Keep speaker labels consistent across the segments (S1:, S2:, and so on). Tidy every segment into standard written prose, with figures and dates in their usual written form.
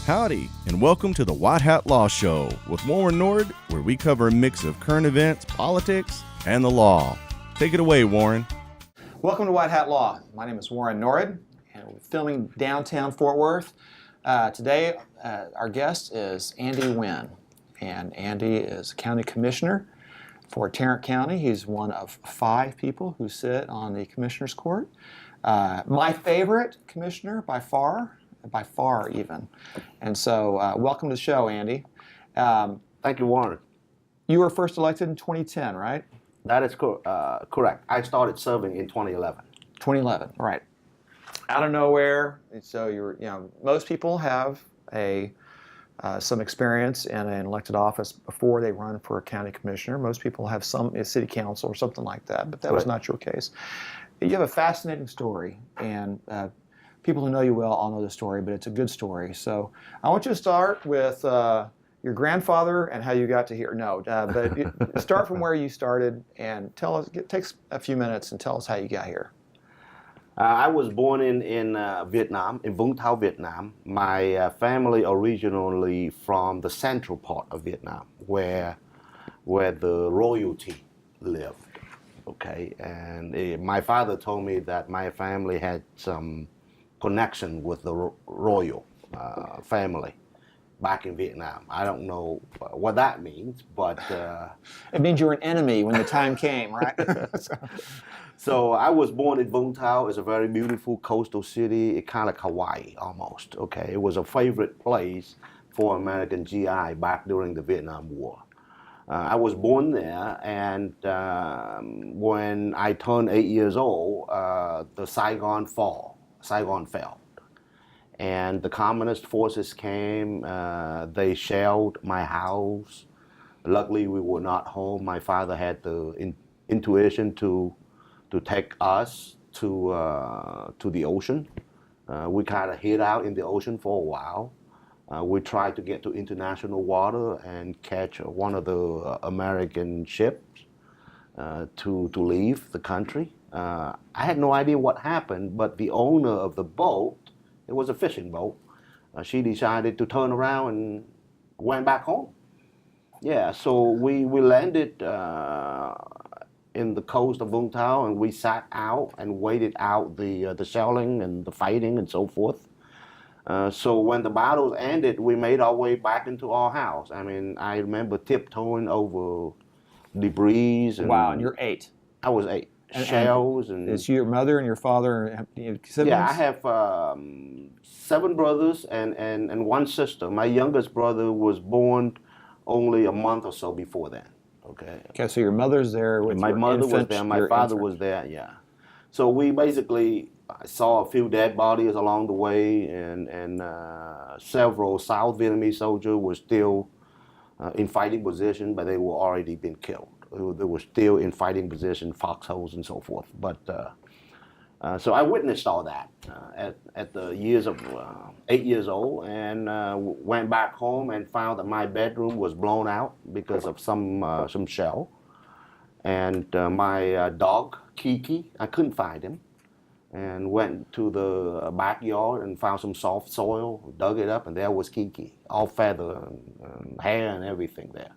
S1: Howdy, and welcome to the White Hat Law Show with Warren Nord, where we cover a mix of current events, politics, and the law. Take it away, Warren.
S2: Welcome to White Hat Law. My name is Warren Nord, and we're filming downtown Fort Worth. Today, our guest is Andy Nguyen, and Andy is County Commissioner for Tarrant County. He's one of 5 people who sit on the Commissioner's Court. My favorite commissioner by far even. And so, welcome to the show, Andy.
S3: Thank you, Warren.
S2: You were first elected in 2010, right?
S3: That is correct. I started serving in 2011.
S2: 2011, right. Out of nowhere. So most people have some experience in an elected office before they run for a county commissioner. Most people have some city council or something like that, but that was not your case. You have a fascinating story, and people who know you well all know the story, but it's a good story. So I want you to start with your grandfather and how you got to here. No, but start from where you started and tell us. It takes a few minutes and tell us how you got here.
S3: I was born in Vietnam, in Vũng Tàu, Vietnam. My family originally from the central part of Vietnam, where the royalty lived. Okay, and my father told me that my family had some connection with the royal family back in Vietnam. I don't know what that means, but
S2: it means you were an enemy when the time came, right?
S3: So I was born in Vũng Tàu. It's a very beautiful coastal city. It's kind of like Hawaii almost. Okay, it was a favorite place for American GI back during the Vietnam War. I was born there, and when I turned 8 years old, the Saigon fell. And the communist forces came, they shelled my house. Luckily, we were not home. My father had the intuition to take us to the ocean. We kind of hid out in the ocean for a while. We tried to get to international water and catch one of the American ships to leave the country. I had no idea what happened, but the owner of the boat, it was a fishing boat, she decided to turn around and went back home. Yeah, so we landed in the coast of Vũng Tàu, and we sat out and waited out the shelling and the fighting and so forth. So when the battles ended, we made our way back into our house. I mean, I remember tiptoeing over debris.
S2: Wow, and you're 8.
S3: I was 8. Shells and
S2: it's your mother and your father. Siblings?
S3: Yeah, I have 7 brothers and 1 sister. My youngest brother was born only a month or so before then. Okay,
S2: so your mother's there with
S3: my
S2: your
S3: mother
S2: infant,
S3: was there, my father was there, yeah. So we basically saw a few dead bodies along the way, and several South Vietnamese soldiers were still in fighting position, but they were already been killed. They were still in fighting position, foxholes and so forth. But so I witnessed all that at the years of 8 years old, and went back home and found that my bedroom was blown out because of some shell. And my dog, Kiki, I couldn't find him, and went to the backyard and found some soft soil, dug it up, and there was Kiki, all feather and hair and everything there.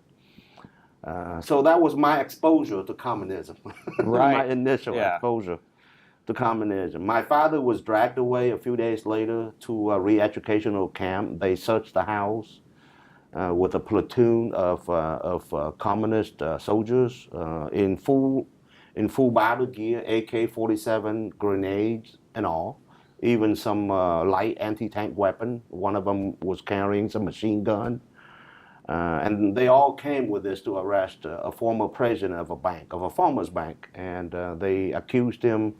S3: So that was my exposure to communism,
S2: right.
S3: My initial exposure to communism. My father was dragged away a few days later to a re-educational camp. They searched the house with a platoon of communist soldiers in full battle gear, AK-47 grenades and all, even some light anti-tank weapon. One of them was carrying some machine gun. And they all came with this to arrest a former president of a farmer's bank, and they accused him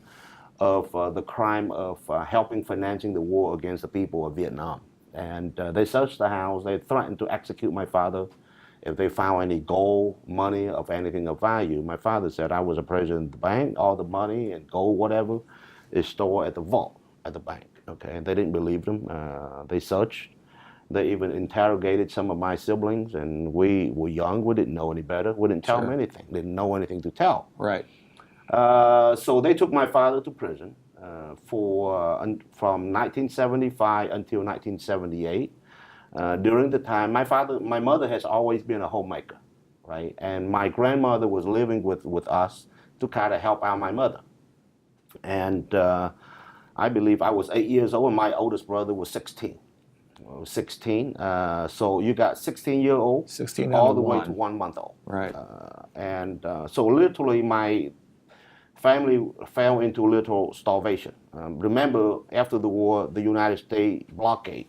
S3: of the crime of helping financing the war against the people of Vietnam. And they searched the house. They threatened to execute my father if they found any gold, money of anything of value. My father said, I was a president of the bank. All the money and gold, whatever, is stored at the vault at the bank. Okay, and they didn't believe them. They searched. They even interrogated some of my siblings, and we were young. We didn't know any better. We didn't tell them anything. Didn't know anything to tell.
S2: Right.
S3: So they took my father to prison from 1975 until 1978. During the time, my mother has always been a homemaker, right? And my grandmother was living with us to kind of help out my mother. And I believe I was 8 years old, and my oldest brother was 16. 16. So you got 16-year-old
S2: 16
S3: all
S2: and
S3: the way to
S2: one.
S3: 1 month old.
S2: Right.
S3: So literally my family fell into literal starvation. Remember, after the war, the United States blockade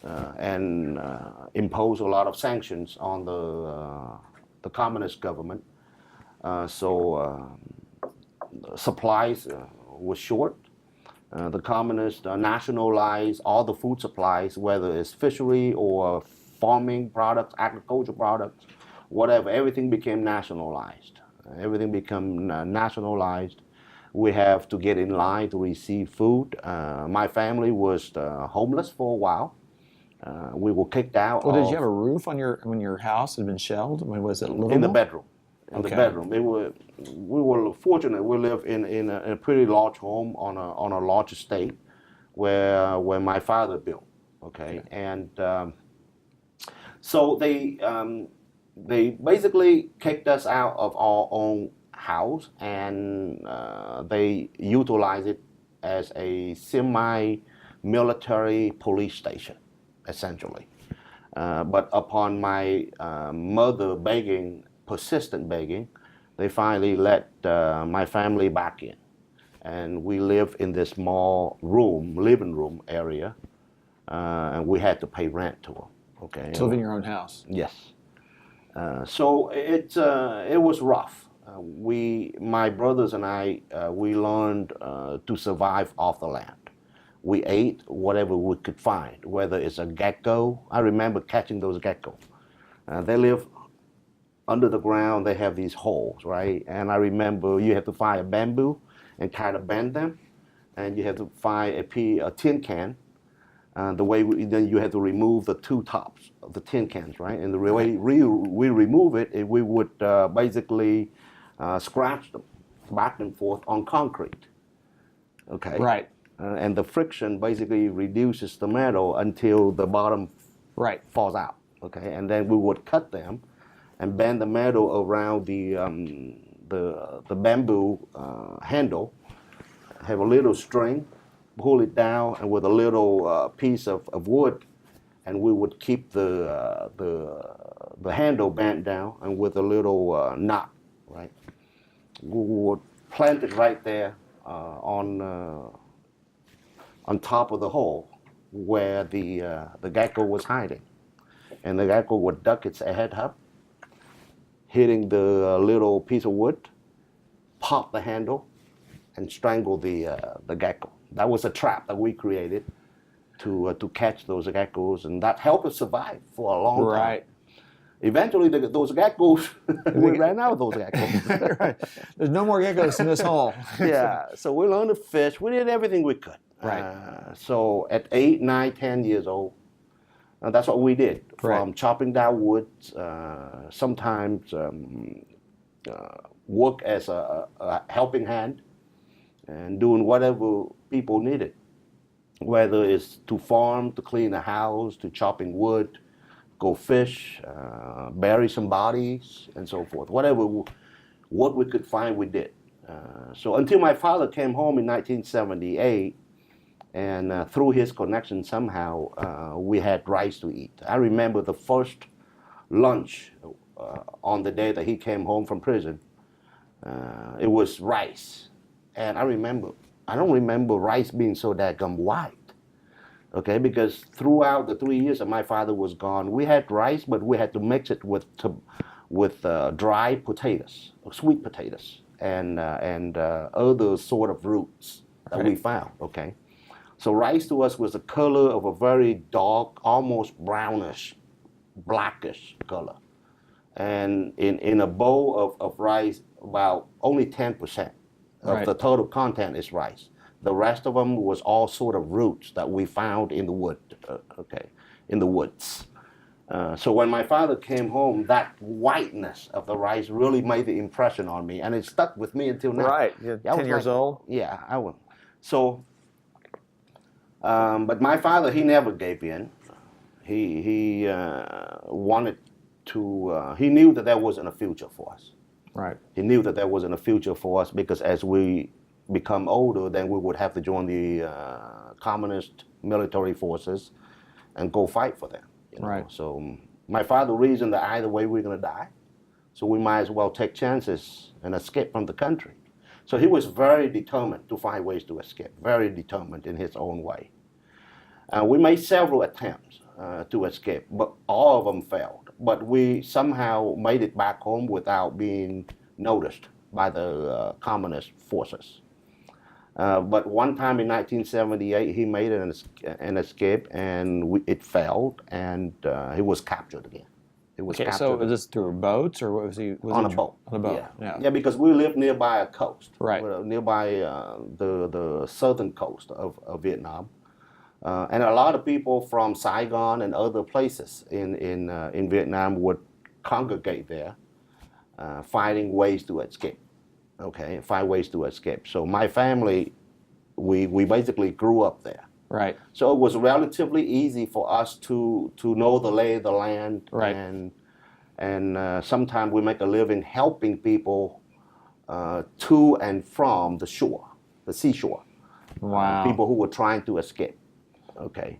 S3: and imposed a lot of sanctions on the communist government. Supplies were short. The communists nationalized all the food supplies, whether it's fishery or farming products, agricultural products, whatever. Everything became nationalized. Everything became nationalized. We have to get in line to receive food. My family was homeless for a while. We were kicked out.
S2: Well, did you have a roof on when your house had been shelled? I mean, was it livable?
S3: In the bedroom? In
S2: Okay.
S3: the bedroom. We were fortunate. We lived in a pretty large home on a large estate where my father built. Okay, and so they basically kicked us out of our own house, and they utilized it as a semi-military police station, essentially. But upon my mother persistent begging, they finally let my family back in. And we live in this small living room area, and we had to pay rent to them. Okay.
S2: To live in your own house.
S3: Yes. So it was rough. My brothers and I, we learned to survive off the land. We ate whatever we could find, whether it's a gecko. I remember catching those geckos. They live under the ground. They have these holes, right? And I remember you have to find a bamboo and kind of bend them, and you have to find a tin can. Then you have to remove the two tops of the tin cans, right? And the way we remove it, we would basically scratch them back and forth on concrete. Okay.
S2: Right.
S3: And the friction basically reduces the metal until the bottom falls out. Okay. And then we would cut them and bend the metal around the bamboo handle. Have a little string, pull it down, and with a little piece of wood, and we would keep the handle bent down, and with a little knot, right? We would plant it right there on top of the hole where the gecko was hiding, and the gecko would duck its head up, hitting the little piece of wood, pop the handle, and strangle the gecko. That was a trap that we created to catch those geckos, and that helped us survive for a long time.
S2: Right.
S3: Eventually, those geckos, we ran out of those geckos.
S2: Right. There's no more geckos in this hole.
S3: Yeah, so we learned to fish. We did everything we could.
S2: Right.
S3: So at 8, 9, 10 years old, that's what we did. From chopping down wood, sometimes work as a helping hand, and doing whatever people needed, whether it's to farm, to clean the house, to chopping wood, go fish, bury some bodies, and so forth. What we could find, we did. So until my father came home in 1978, and through his connection somehow, we had rice to eat. I remember the first lunch on the day that he came home from prison. It was rice. And I don't remember rice being so daggum white, okay? Because throughout the 3 years that my father was gone, we had rice, but we had to mix it with dry potatoes, sweet potatoes, and other sort of roots that we found, okay? So rice to us was the color of a very dark, almost brownish, blackish color. And in a bowl of rice, about only 10% of the total content is rice. The rest of them was all sort of roots that we found in the in the woods. So when my father came home, that whiteness of the rice really made the impression on me, and it stuck with me until now.
S2: Right, you're 10 years old?
S3: Yeah, I was. So, but my father, he never gave in. He wanted to. He knew that there wasn't a future for us.
S2: Right.
S3: He knew that there wasn't a future for us because as we become older, then we would have to join the communist military forces and go fight for them. You know?
S2: Right.
S3: So my father reasoned that either way we're going to die, so we might as well take chances and escape from the country. So he was very determined to find ways to escape, very determined in his own way. We made several attempts to escape, but all of them failed. But we somehow made it back home without being noticed by the communist forces. But one time in 1978, he made an escape, and it failed, and he was captured again. He was
S2: Okay,
S3: captured
S2: so was this through boats, or was he?
S3: on a boat.
S2: On a boat.
S3: Yeah, because we lived nearby a coast.
S2: Right.
S3: We're nearby the southern coast of Vietnam. And a lot of people from Saigon and other places in Vietnam would congregate there, finding ways to escape. Okay, find ways to escape. So my family, we basically grew up there.
S2: Right.
S3: So it was relatively easy for us to know the lay of the land.
S2: Right.
S3: And sometimes we make a living helping people to and from the shore, the seashore.
S2: Wow.
S3: People who were trying to escape. Okay.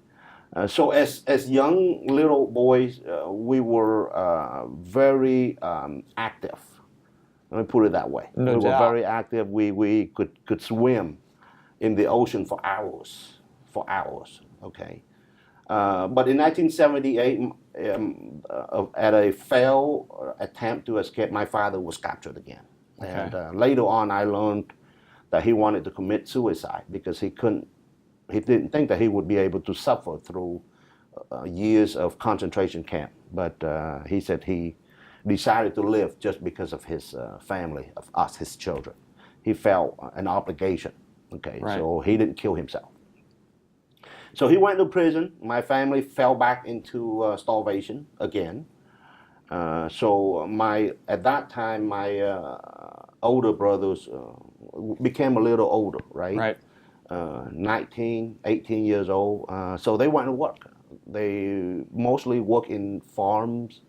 S3: So as young little boys, we were very active. Let me put it that way.
S2: No
S3: we were
S2: doubt.
S3: very active. We could swim in the ocean for hours. Okay. But in 1978, at a failed attempt to escape, my father was captured again.
S2: Okay.
S3: And later on, I learned that he wanted to commit suicide because he didn't think that he would be able to suffer through years of concentration camp. But he said he decided to live just because of his family, of us, his children. He felt an obligation. Okay,
S2: Right.
S3: So he didn't kill himself. So he went to prison. My family fell back into starvation again. So at that time, my older brothers became a little older, right?
S2: Right.
S3: 19, 18 years old. So they went to work. They mostly work in farms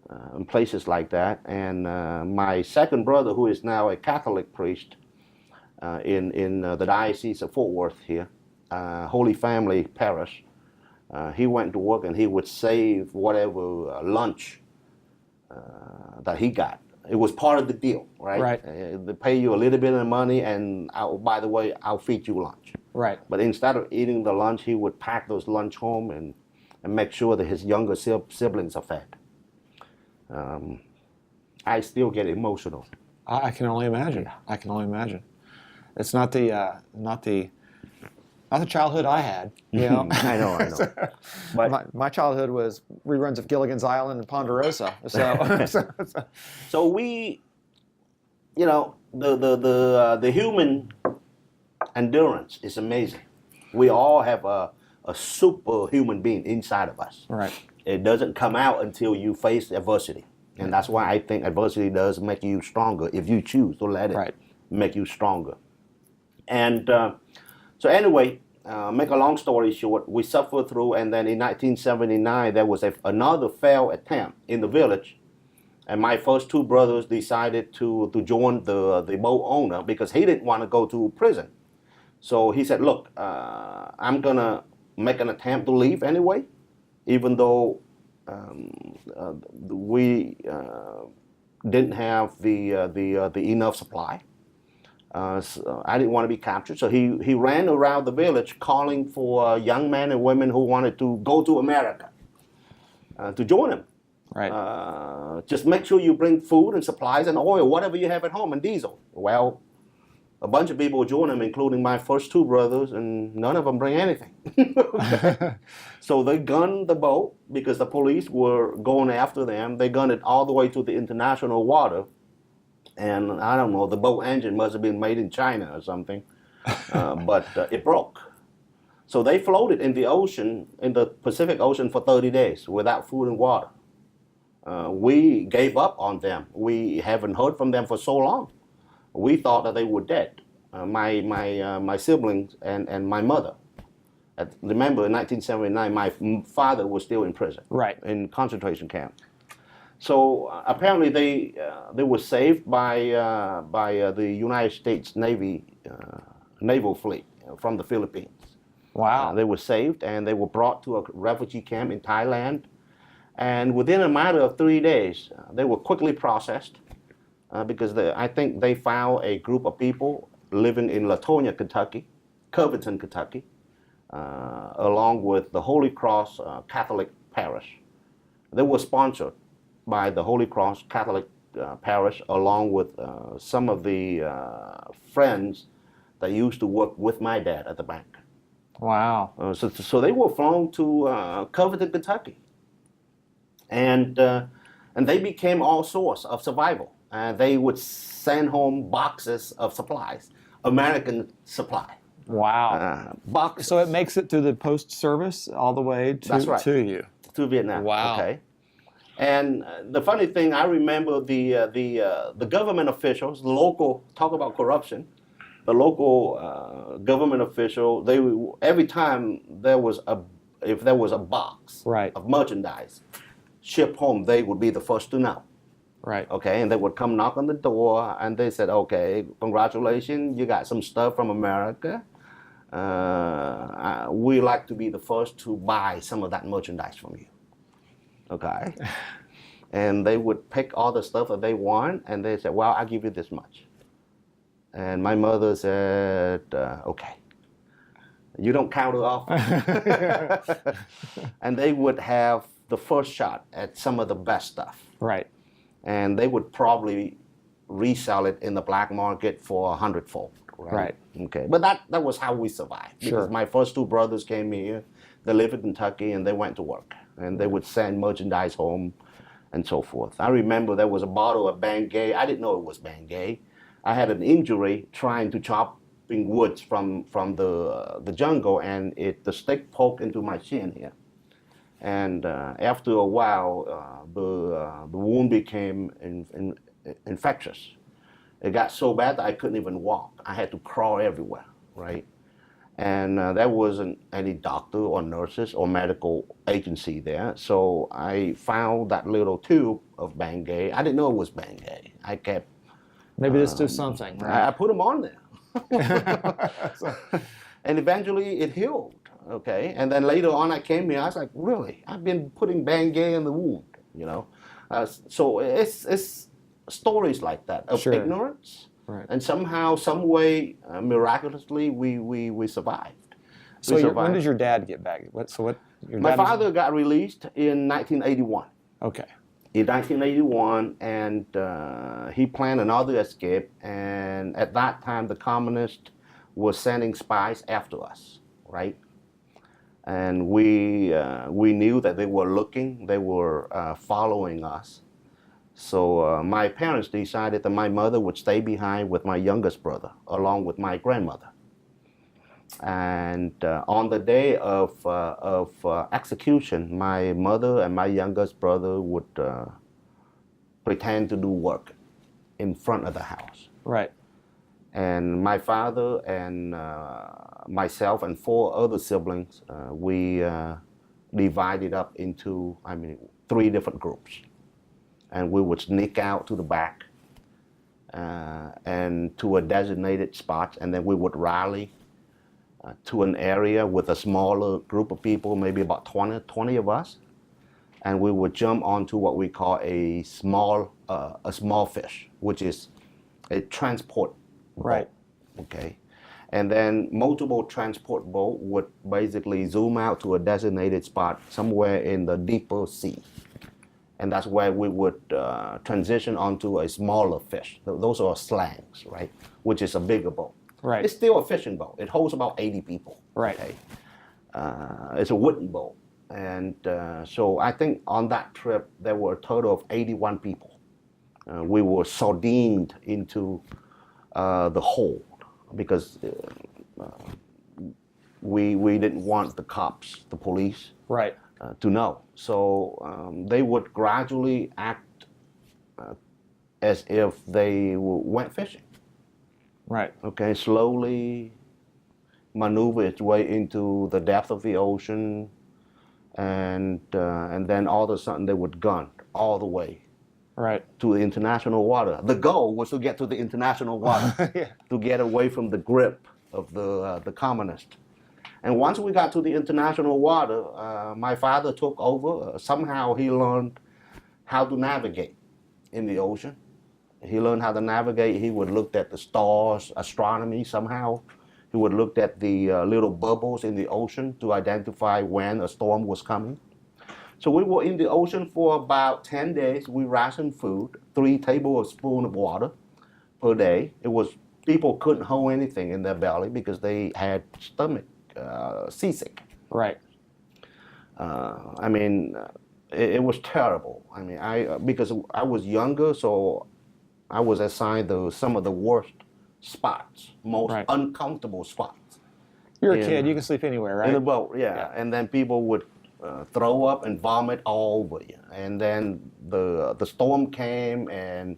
S3: and places like that. And my second brother, who is now a Catholic priest in the Diocese of Fort Worth here, Holy Family Parish, he went to work and he would save whatever lunch that he got. It was part of the deal, right?
S2: Right.
S3: They pay you a little bit of money, and by the way, I'll feed you lunch.
S2: Right.
S3: But instead of eating the lunch, he would pack those lunch home and make sure that his younger siblings are fed. I still get emotional.
S2: I can only imagine. I can only imagine. It's not the childhood I had. You know.
S3: I know. But
S2: my childhood was reruns of Gilligan's Island and Ponderosa.
S3: so we, you know, the human endurance is amazing. We all have a superhuman being inside of us.
S2: Right.
S3: It doesn't come out until you face adversity. And that's why I think adversity does make you stronger if you choose to let it make you stronger. And so anyway, make a long story short, we suffered through, and then in 1979, there was another failed attempt in the village. And my first two brothers decided to join the boat owner because he didn't want to go to prison. So he said, look, I'm going to make an attempt to leave anyway, even though we didn't have the enough supply. So I didn't want to be captured. So he ran around the village calling for young men and women who wanted to go to America to join him.
S2: Right.
S3: Just make sure you bring food and supplies and oil, whatever you have at home, and diesel. Well, a bunch of people joined him, including my first two brothers, and none of them bring anything. So they gunned the boat because the police were going after them. They gunned it all the way to the international water. And I don't know, the boat engine must have been made in China or something, but it broke. So they floated in the ocean, in the Pacific Ocean for 30 days without food and water. We gave up on them. We haven't heard from them for so long. We thought that they were dead, my siblings and my mother. Remember, in 1979, my father was still in prison,
S2: Right.
S3: in concentration camp. So apparently they were saved by the United States Navy naval fleet from the Philippines.
S2: Wow.
S3: They were saved and they were brought to a refugee camp in Thailand. And within a matter of 3 days, they were quickly processed because I think they found a group of people living in Latonia, Kentucky, Covington, Kentucky, along with the Holy Cross Catholic Parish. They were sponsored by the Holy Cross Catholic Parish, along with some of the friends that used to work with my dad at the bank.
S2: Wow.
S3: So they were flown to Covington, Kentucky, and they became all source of survival. They would send home boxes of supplies, American supply.
S2: Wow.
S3: Boxes.
S2: So it makes it through the post-service all the way
S3: That's right.
S2: to you.
S3: To Vietnam.
S2: Wow.
S3: Okay. And the funny thing, I remember the government officials, the local, talk about corruption, the local government official, every time if there was a box
S2: Right.
S3: of merchandise shipped home, they would be the first to know.
S2: Right.
S3: Okay, and they would come knock on the door, and they said, "Okay, congratulations, you got some stuff from America. We like to be the first to buy some of that merchandise from you." Okay, and they would pick all the stuff that they want, and they said, "Well, I'll give you this much." And my mother said, "Okay." You don't count it off. And they would have the first shot at some of the best stuff.
S2: Right.
S3: And they would probably resell it in the black market for 100-fold.
S2: Right.
S3: Okay. But that was how we survived. Because
S2: Sure.
S3: my first two brothers came here. They lived in Kentucky and they went to work. And they would send merchandise home and so forth. I remember there was a bottle of Bengay. I didn't know it was Bengay. I had an injury trying to chopping woods from the jungle, and the stick poked into my chin here. And after a while, the wound became infectious. It got so bad that I couldn't even walk. I had to crawl everywhere, right? And there wasn't any doctor or nurses or medical agency there. So I found that little tube of Bengay. I didn't know it was Bengay. I kept...
S2: Maybe this do something. Right?
S3: I put them on there. And eventually it healed. Okay, and then later on I came here. I was like, really? I've been putting Bengay in the wound, you know. So it's stories like that of
S2: Sure.
S3: ignorance,
S2: Right.
S3: and somehow, some way, miraculously, we survived.
S2: So
S3: We
S2: when
S3: survived.
S2: does your dad get back? Your
S3: My
S2: dad was-
S3: father got released in 1981.
S2: Okay.
S3: In 1981, and he planned another escape. And at that time, the communists were sending spies after us, right? And we knew that they were looking, they were following us. So my parents decided that my mother would stay behind with my youngest brother, along with my grandmother. And on the day of execution, my mother and my youngest brother would pretend to do work in front of the house.
S2: Right.
S3: And my father and myself and 4 other siblings, we divided up into, 3 different groups. And we would sneak out to the back and to a designated spot, and then we would rally to an area with a smaller group of people, maybe about 20 of us, and we would jump onto what we call a small fish, which is a transport boat.
S2: Right.
S3: Okay. And then multiple transport boat would basically zoom out to a designated spot somewhere in the deeper sea. And that's where we would transition onto a smaller fish. Those are slangs, right? Which is a bigger boat.
S2: Right.
S3: It's still a fishing boat. It holds about 80 people.
S2: Right.
S3: Okay. It's a wooden boat. And so I think on that trip, there were a total of 81 people. We were sardined into the hold because we didn't want the cops, the police,
S2: Right.
S3: to know. So they would gradually act as if they went fishing.
S2: Right.
S3: Okay, slowly maneuver its way into the depth of the ocean, and then all of a sudden they would gun all the way
S2: Right.
S3: to the international water. The goal was to get to the international water,
S2: Yeah.
S3: to get away from the grip of the communist. And once we got to the international water, my father took over. Somehow he learned how to navigate in the ocean. He learned how to navigate. He would look at the stars, astronomy somehow. He would look at the little bubbles in the ocean to identify when a storm was coming. So we were in the ocean for about 10 days. We rationed food, 3 tablespoons of water per day. It was, people couldn't hold anything in their belly because they had stomach seasick.
S2: Right.
S3: I mean, it was terrible. I mean, because I was younger, so I was assigned some of the worst spots, most
S2: Right.
S3: uncomfortable spots.
S2: You're a kid. You can sleep anywhere, right?
S3: In the boat, yeah. And then people would throw up and vomit all over you. And then the storm came, and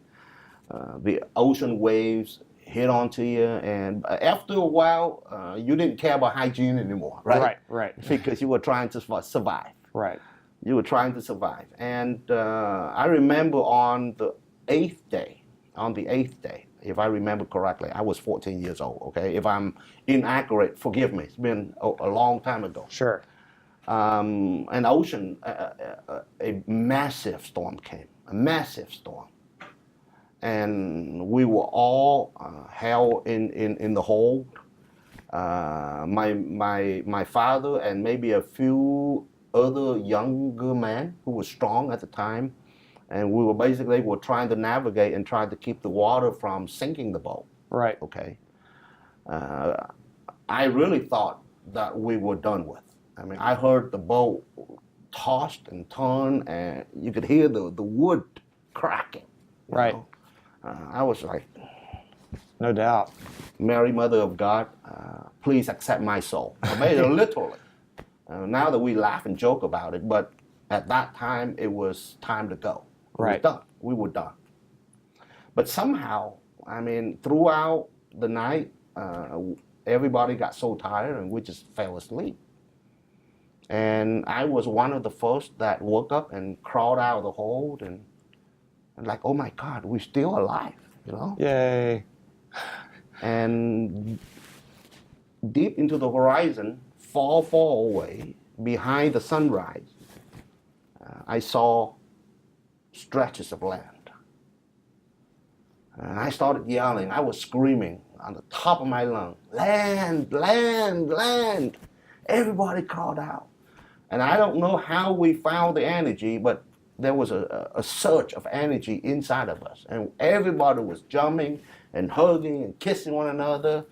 S3: the ocean waves hit onto you. And after a while, you didn't care about hygiene anymore, right?
S2: Right, right.
S3: Because you were trying to survive.
S2: Right.
S3: You were trying to survive. And I remember on the 8th day, if I remember correctly, I was 14 years old, okay? If I'm inaccurate, forgive me. It's been a long time ago.
S2: Sure.
S3: An ocean, a massive storm came, a massive storm. And we were all held in the hold. My father and maybe a few other younger men who were strong at the time, and we were basically trying to navigate and trying to keep the water from sinking the boat.
S2: Right.
S3: Okay. I really thought that we were done with. I mean, I heard the boat tossed and turned, and you could hear the wood cracking.
S2: Right.
S3: Know? I was like,
S2: no doubt.
S3: Mary, Mother of God, please accept my soul. I made it literally. Now that we laugh and joke about it, but at that time, it was time to go.
S2: Right.
S3: It was done. We were done. But somehow, I mean, throughout the night, everybody got so tired and we just fell asleep. And I was one of the first that woke up and crawled out of the hold and like, oh my God, we're still alive, you know?
S2: Yay.
S3: And deep into the horizon, far, far away, behind the sunrise, I saw stretches of land. And I started yelling. I was screaming on the top of my lungs, land, land, land. Everybody called out. And I don't know how we found the energy, but there was a surge of energy inside of us. And everybody was jumping and hugging and kissing one another.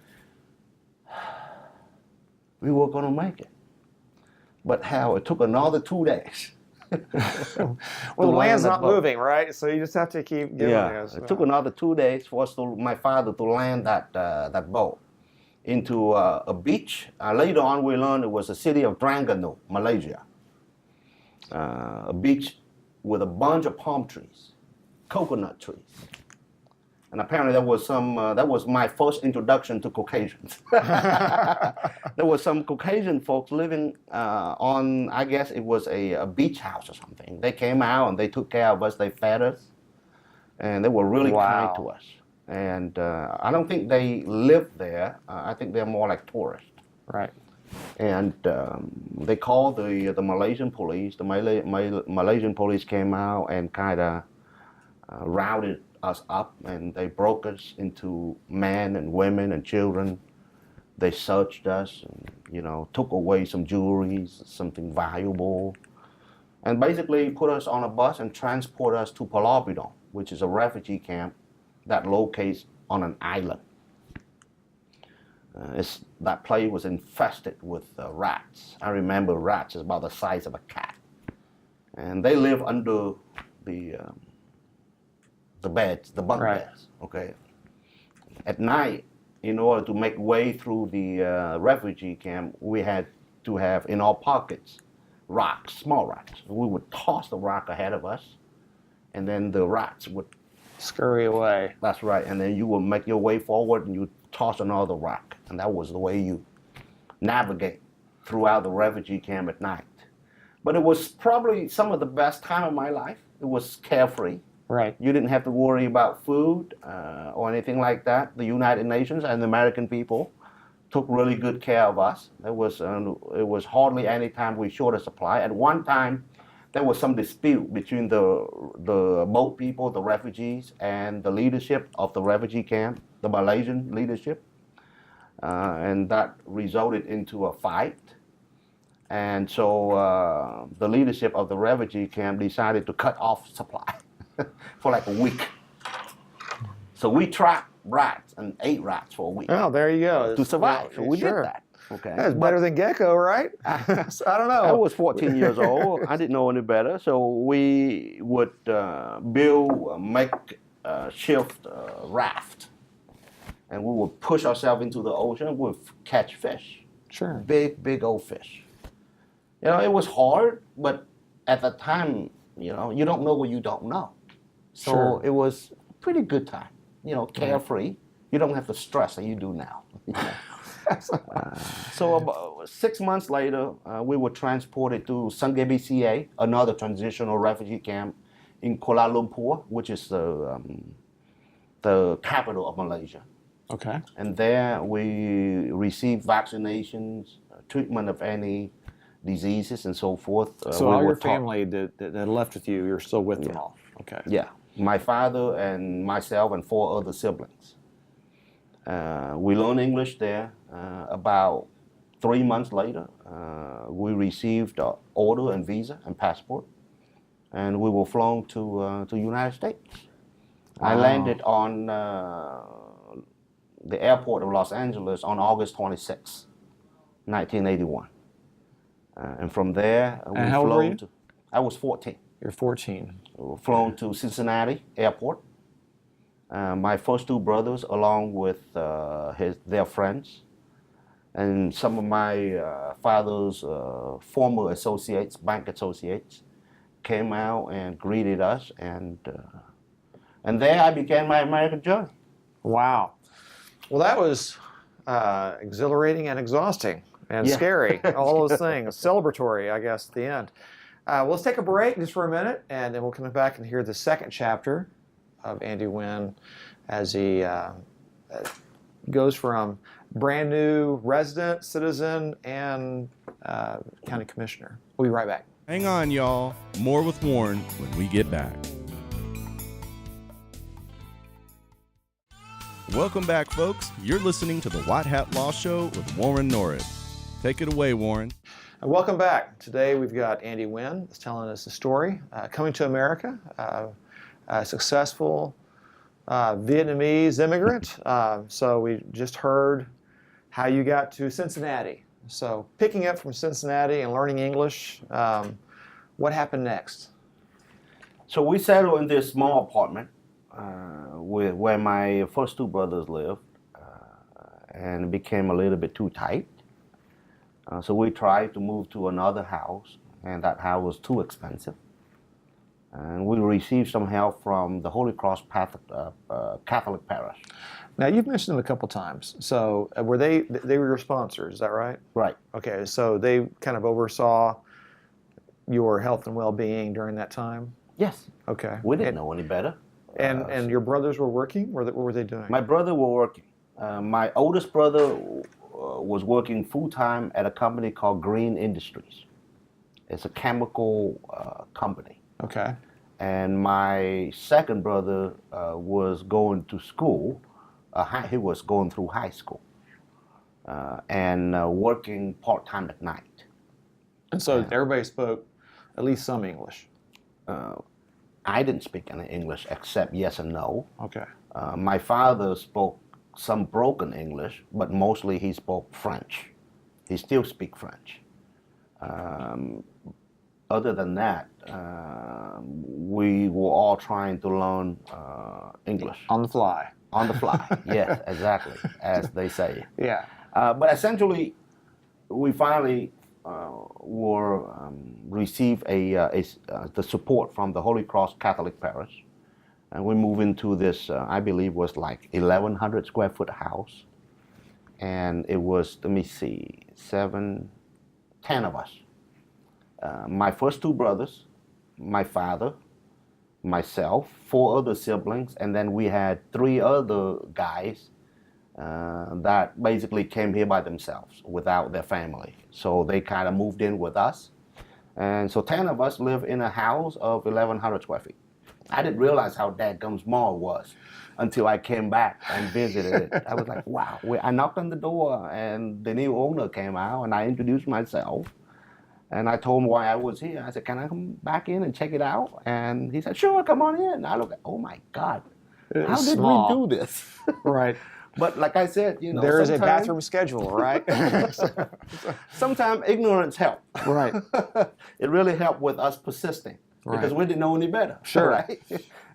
S3: We were going to make it. But how? It took another 2 days.
S2: Well, the land's not moving, right? So you just have to keep giving it.
S3: It took another 2 days for my father to land that boat into a beach. Later on, we learned it was the city of Terengganu, Malaysia. A beach with a bunch of palm trees, coconut trees. And apparently that was my first introduction to Caucasians. There was some Caucasian folks living on, I guess it was a beach house or something. They came out and they took care of us, they fed us, and they were really kind to us. And I don't think they lived there. I think they're more like tourists.
S2: Right.
S3: And they called the Malaysian police. The Malaysian police came out and kind of rounded us up, and they broke us into men and women and children. They searched us and, took away some jewelry, something valuable, and basically put us on a bus and transport us to Pulau Bidong, which is a refugee camp that locates on an island. That place was infested with rats. I remember rats is about the size of a cat. And they live under the beds, the bunk beds, okay? At night, in order to make way through the refugee camp, we had to have in our pockets rocks, small rocks. We would toss the rock ahead of us, and then the rats would
S2: scurry away.
S3: That's right, and then you would make your way forward and you toss another rock, and that was the way you navigate throughout the refugee camp at night. But it was probably some of the best time of my life. It was carefree.
S2: Right.
S3: You didn't have to worry about food or anything like that. The United Nations and the American people took really good care of us. It was hardly any time we short a supply. At one time, there was some dispute between the boat people, the refugees, and the leadership of the refugee camp, the Malaysian leadership, and that resulted into a fight. And so the leadership of the refugee camp decided to cut off supply for like a week. So we trapped rats and ate rats for a week
S2: Oh, there you go.
S3: to survive. So we
S2: Sure.
S3: did that. Okay.
S2: That's better than gecko, right? So, I don't know.
S3: I was 14 years old. I didn't know any better. So we would make shift raft, and we would push ourselves into the ocean. We'd catch fish,
S2: Sure.
S3: big old fish. You know, it was hard, but at the time, you know, you don't know what you don't know. So
S2: Sure.
S3: it was a pretty good time. You know, carefree. You don't have the stress that you do now. So about 6 months later, we were transported to Sungai BCA, another transitional refugee camp in Kuala Lumpur, which is the capital of Malaysia.
S2: Okay.
S3: And there we received vaccinations, treatment of any diseases and so forth.
S2: So
S3: we
S2: all
S3: were
S2: your
S3: taught-
S2: family that left with you, you're still with them all. Okay.
S3: Yeah, my father and myself and 4 other siblings. We learned English there. About 3 months later, we received an order and visa and passport, and we were flown to United States. I landed on the airport of Los Angeles on August 26, 1981. And from there, we
S2: And how old were
S3: flown
S2: you?
S3: to. I was 14.
S2: You're 14.
S3: We were flown to Cincinnati Airport. My first 2 brothers, along with their friends, and some of my father's former associates, bank associates, came out and greeted us, and there I began my American journey.
S2: Wow. Well, that was exhilarating and exhausting and
S3: Yeah.
S2: scary. All those things. Celebratory, I guess, at the end. Well, let's take a break just for a minute, and then we'll come back and hear the second chapter of Andy Nguyen as he goes from brand new resident, citizen, and county commissioner. We'll be right back.
S1: Hang on, y'all. More with Warren when we get back. Welcome back, folks. You're listening to the White Hat Law Show with Warren Norris. Take it away, Warren.
S2: And welcome back. Today we've got Andy Nguyen that's telling us a story. Coming to America, a successful Vietnamese immigrant. So we just heard how you got to Cincinnati. So picking up from Cincinnati and learning English, what happened next?
S3: So we settled in this small apartment where my first 2 brothers lived, and it became a little bit too tight. So we tried to move to another house, and that house was too expensive. And we received some help from the Holy Cross Catholic Parish.
S2: Now you've mentioned them a couple times. So were they were your sponsors? Is that right?
S3: Right.
S2: Okay. So they kind of oversaw your health and well-being during that time.
S3: Yes.
S2: Okay.
S3: We didn't know any better.
S2: And your brothers were working? What were they doing?
S3: My brother were working. My oldest brother was working full-time at a company called Green Industries. It's a chemical company.
S2: Okay.
S3: And my second brother was going to school. He was going through high school and working part-time at night.
S2: And so everybody spoke at least some English.
S3: I didn't speak any English except yes and no.
S2: Okay.
S3: My father spoke some broken English, but mostly he spoke French. He still speaks French. Other than that, we were all trying to learn English.
S2: On the fly.
S3: On the fly, yes, exactly, as they say.
S2: Yeah.
S3: But essentially, we finally received the support from the Holy Cross Catholic Parish, and we moved into this, I believe, was like 1,100 square foot house, and it was, let me see, 7, 10 of us. My first 2 brothers, my father, myself, 4 other siblings, and then we had 3 other guys that basically came here by themselves without their family. So they kind of moved in with us. And so 10 of us live in a house of 1,100 square feet. I didn't realize how dadgum small it was until I came back and visited it. I was like, wow. I knocked on the door and the new owner came out and I introduced myself. And I told him why I was here. I said, can I come back in and check it out? And he said, sure, come on in. I looked at, oh my God, how did we do this?
S2: Right.
S3: But like I said,
S2: there is a bathroom schedule, right?
S3: Sometimes ignorance helps.
S2: Right.
S3: It really helped with us persisting because we didn't know any better.
S2: Sure.
S3: Right?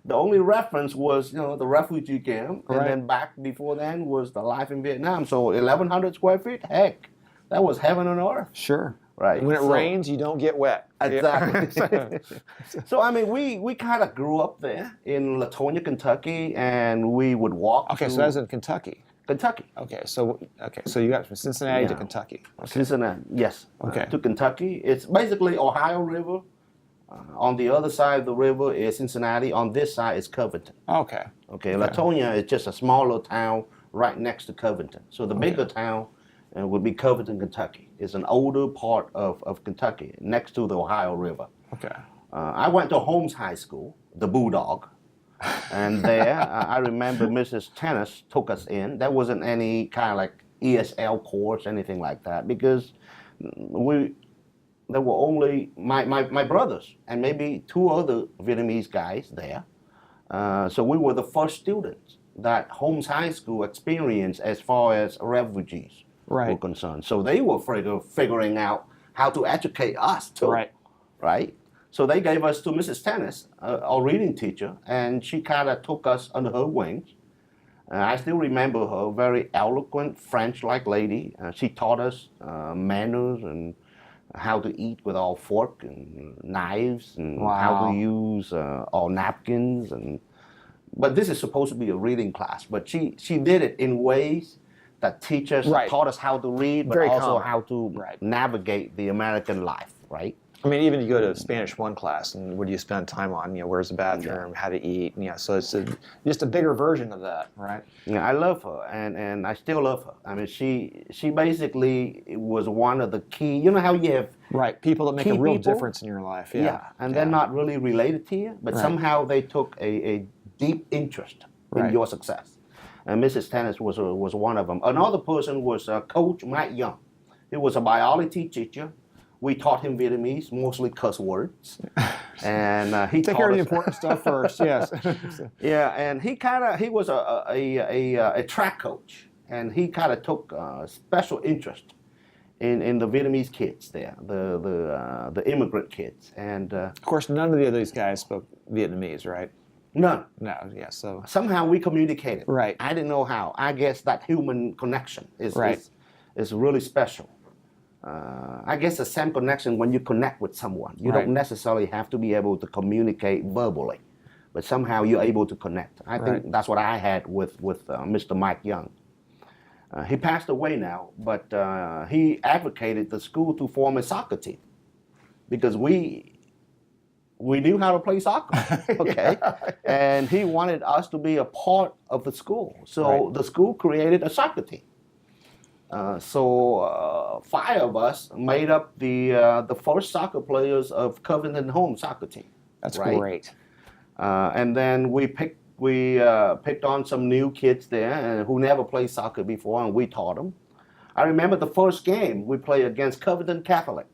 S3: The only reference was, the refugee camp, and
S2: Right.
S3: then back before then was the life in Vietnam. So 1,100 square feet, heck, that was heaven on earth.
S2: Sure.
S3: Right.
S2: When it rains, you don't get wet.
S3: Exactly. So I mean, we kind of grew up there in Latonia, Kentucky, and we would walk.
S2: Okay,
S3: to
S2: so that's in Kentucky.
S3: Kentucky.
S2: Okay, so you got from Cincinnati to
S3: Yeah.
S2: Kentucky. Okay.
S3: Cincinnati, yes.
S2: Okay.
S3: To Kentucky. It's basically Ohio River. On the other side of the river is Cincinnati. On this side is Covington.
S2: Okay.
S3: Okay. Latonia is just a smaller town right next to Covington. So the bigger town would be Covington, Kentucky. It's an older part of Kentucky, next to the Ohio River.
S2: Okay.
S3: I went to Holmes High School, the Bulldog. And there, I remember Mrs. Tennis took us in. There wasn't any kind of like ESL course, anything like that, because there were only my brothers and maybe 2 other Vietnamese guys there. So we were the first students that Holmes High School experienced as far as refugees were concerned. So they were figuring out how to educate us too. Right? So they gave us to Mrs. Tennis, our reading teacher, and she kind of took us under her wings. I still remember her, very eloquent French-like lady. She taught us manners and how to eat with our fork and knives and how to use our napkins. But this is supposed to be a reading class, but she did it in ways that teachers taught us how to read, but also how to navigate the American life, right?
S2: I mean, even you go to Spanish 1 class, and what do you spend time on? Where's the bathroom, how to eat? So it's just a bigger version of that, right?
S3: Yeah, I love her, and I still love her. I mean, she basically was one of the key. You know how you have
S2: people that make a real difference in your life.
S3: And they're not really related to you, but somehow they took a deep interest in your success. And Mrs. Tennis was one of them. Another person was Coach Mike Young. He was a biology teacher. We taught him Vietnamese, mostly cuss words, and he
S2: take care of the important stuff first. Yes.
S3: Yeah, and he was a track coach, and he kind of took special interest in the Vietnamese kids there, the immigrant kids, and
S2: of course none of the other guys spoke Vietnamese, right?
S3: None.
S2: No. Yeah. So
S3: somehow we communicated.
S2: Right.
S3: I didn't know how. I guess that human connection is really special. I guess the same connection when you connect with someone. You don't necessarily have to be able to communicate verbally, but somehow you're able to connect. I think that's what I had with Mr. Mike Young. He passed away now, but he advocated the school to form a soccer team because we knew how to play soccer, okay? And he wanted us to be a part of the school. So the school created a soccer team. So 5 of us made up the first soccer players of Covington Home soccer team.
S2: That's great.
S3: And then we picked on some new kids there who never played soccer before, and we taught them. I remember the first game we played against Covington Catholic,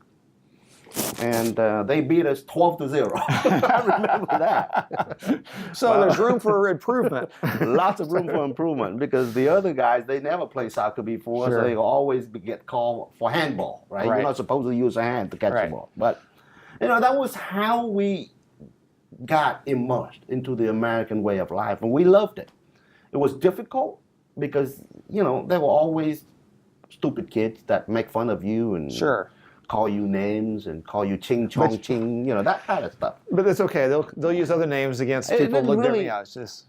S3: and they beat us 12-0. I remember that.
S2: So there's room for improvement.
S3: Lots of room for improvement because the other guys, they never played soccer before, so they always get called for handball, right? You're not supposed to use a hand to catch the ball. But, that was how we got immersed into the American way of life, and we loved it. It was difficult because, there were always stupid kids that make fun of you and call you names and call you ching chong ching, that kind of stuff.
S2: But that's okay. They'll use other names against people who look different. Yeah, it's just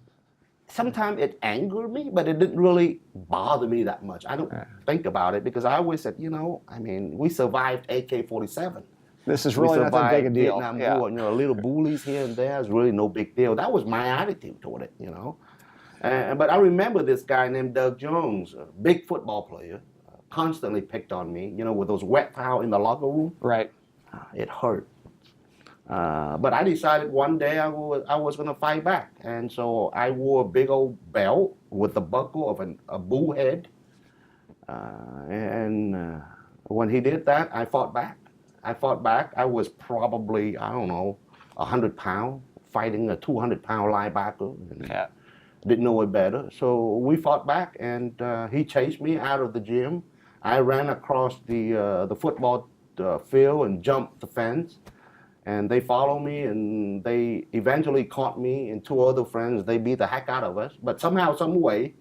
S3: sometimes it angered me, but it didn't really bother me that much. I don't think about it because I always said, I mean, we survived AK-47.
S2: This is
S3: We
S2: really not that big a
S3: survived
S2: deal.
S3: Vietnam
S2: Yeah.
S3: War, little bullies here and there is really no big deal. That was my attitude toward it, But I remember this guy named Doug Jones, a big football player, constantly picked on me, with those wet towels in the locker room.
S2: Right.
S3: It hurt. But I decided one day I was going to fight back. And so I wore a big old belt with the buckle of a bull head. And when he did that, I fought back. I was probably, I don't know, 100 pounds, fighting a 200-pound linebacker.
S2: Yeah.
S3: Didn't know it better. So we fought back, and he chased me out of the gym. I ran across the football field and jumped the fence. And they followed me, and they eventually caught me and two other friends. They beat the heck out of us. But somehow, some way,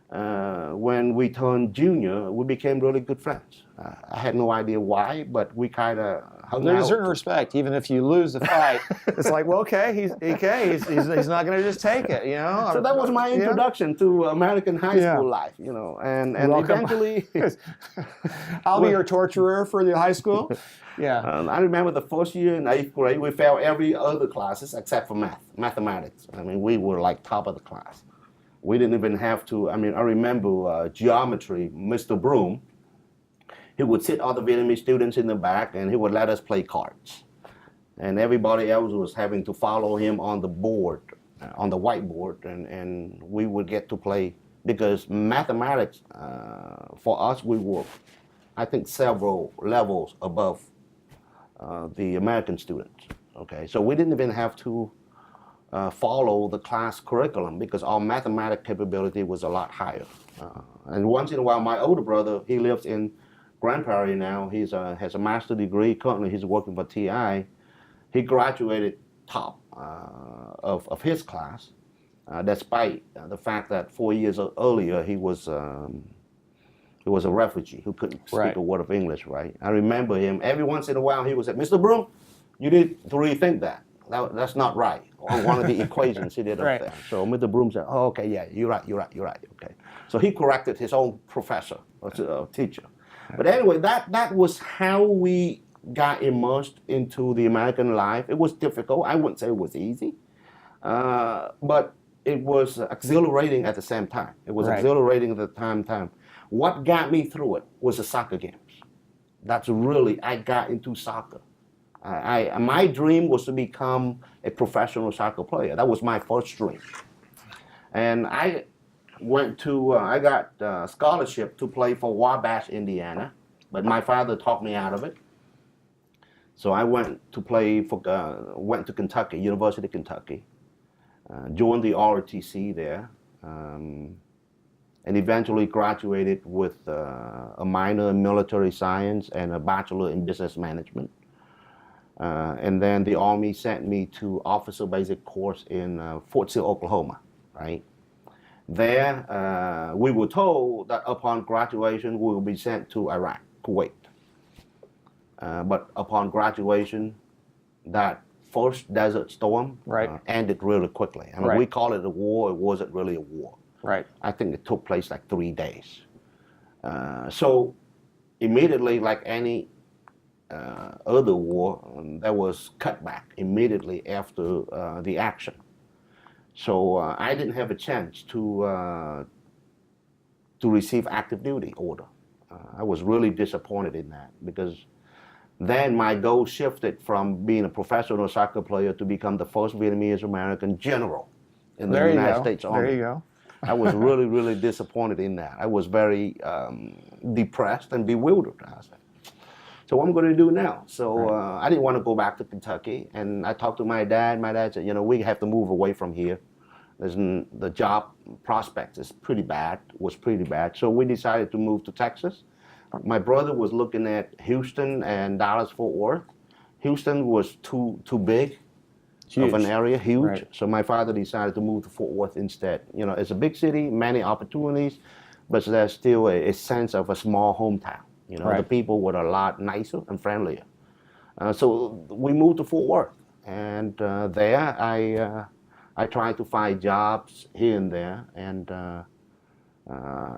S3: when we turned junior, we became really good friends. I had no idea why, but we kind of hung
S2: There's
S3: out.
S2: a certain respect, even if you lose the fight. It's like, well, okay, he's not going to just take it,
S3: So that was my introduction to American high school life, and eventually.
S2: I'll be your torturer for the high school. Yeah.
S3: I remember the first year in 8th grade, we failed every other classes except for mathematics. I mean, we were like top of the class. We didn't even have to, I remember geometry, Mr. Broom, he would sit all the Vietnamese students in the back and he would let us play cards. And everybody else was having to follow him on the board, on the whiteboard, and we would get to play because mathematics, for us, we were, I think, several levels above the American students. Okay, so we didn't even have to follow the class curriculum because our mathematics capability was a lot higher. And once in a while, my older brother, he lives in Grand Prairie now. He has a master's degree. Currently, he's working for TI. He graduated top of his class, despite the fact that 4 years earlier he was a refugee who couldn't speak a word of English. Right? I remember him every once in a while. He would say, "Mr. Broom, you need to rethink that. That's not right." On one of the equations he did up there. So Mr. Broom said, "Oh, okay, yeah, you're right. Okay." So he corrected his own professor or teacher. But anyway, that was how we got immersed into the American life. It was difficult. I wouldn't say it was easy, but it was exhilarating at the same time. It was exhilarating at the time. What got me through it was the soccer games. That's really, I got into soccer. My dream was to become a professional soccer player. That was my first dream. And I got a scholarship to play for Wabash, Indiana, but my father talked me out of it. So I went to Kentucky, University of Kentucky, joined the ROTC there, and eventually graduated with a minor in military science and a bachelor in business management. And then the Army sent me to officer basic course in Fort Sill, Oklahoma, right? There, we were told that upon graduation, we will be sent to Iraq, Kuwait. But upon graduation, that first Desert Storm ended really quickly. I mean, we call it a war. It wasn't really a war.
S2: Right.
S3: I think it took place like 3 days. So immediately, like any other war, there was cutback immediately after the action. So I didn't have a chance to receive active duty order. I was really disappointed in that because then my goal shifted from being a professional soccer player to become the first Vietnamese American general in the United States Army.
S2: There you go.
S3: I was really, really disappointed in that. I was very depressed and bewildered. I said, so what am I going to do now? So I didn't want to go back to Kentucky. And I talked to my dad. My dad said, we have to move away from here. The job prospects was pretty bad. So we decided to move to Texas. My brother was looking at Houston and Dallas-Fort Worth. Houston was too big of an area, huge. Right. So my father decided to move to Fort Worth instead. It's a big city, many opportunities, but there's still a sense of a small hometown. The people were a lot nicer and friendlier. So we moved to Fort Worth, and there I tried to find jobs here and there, and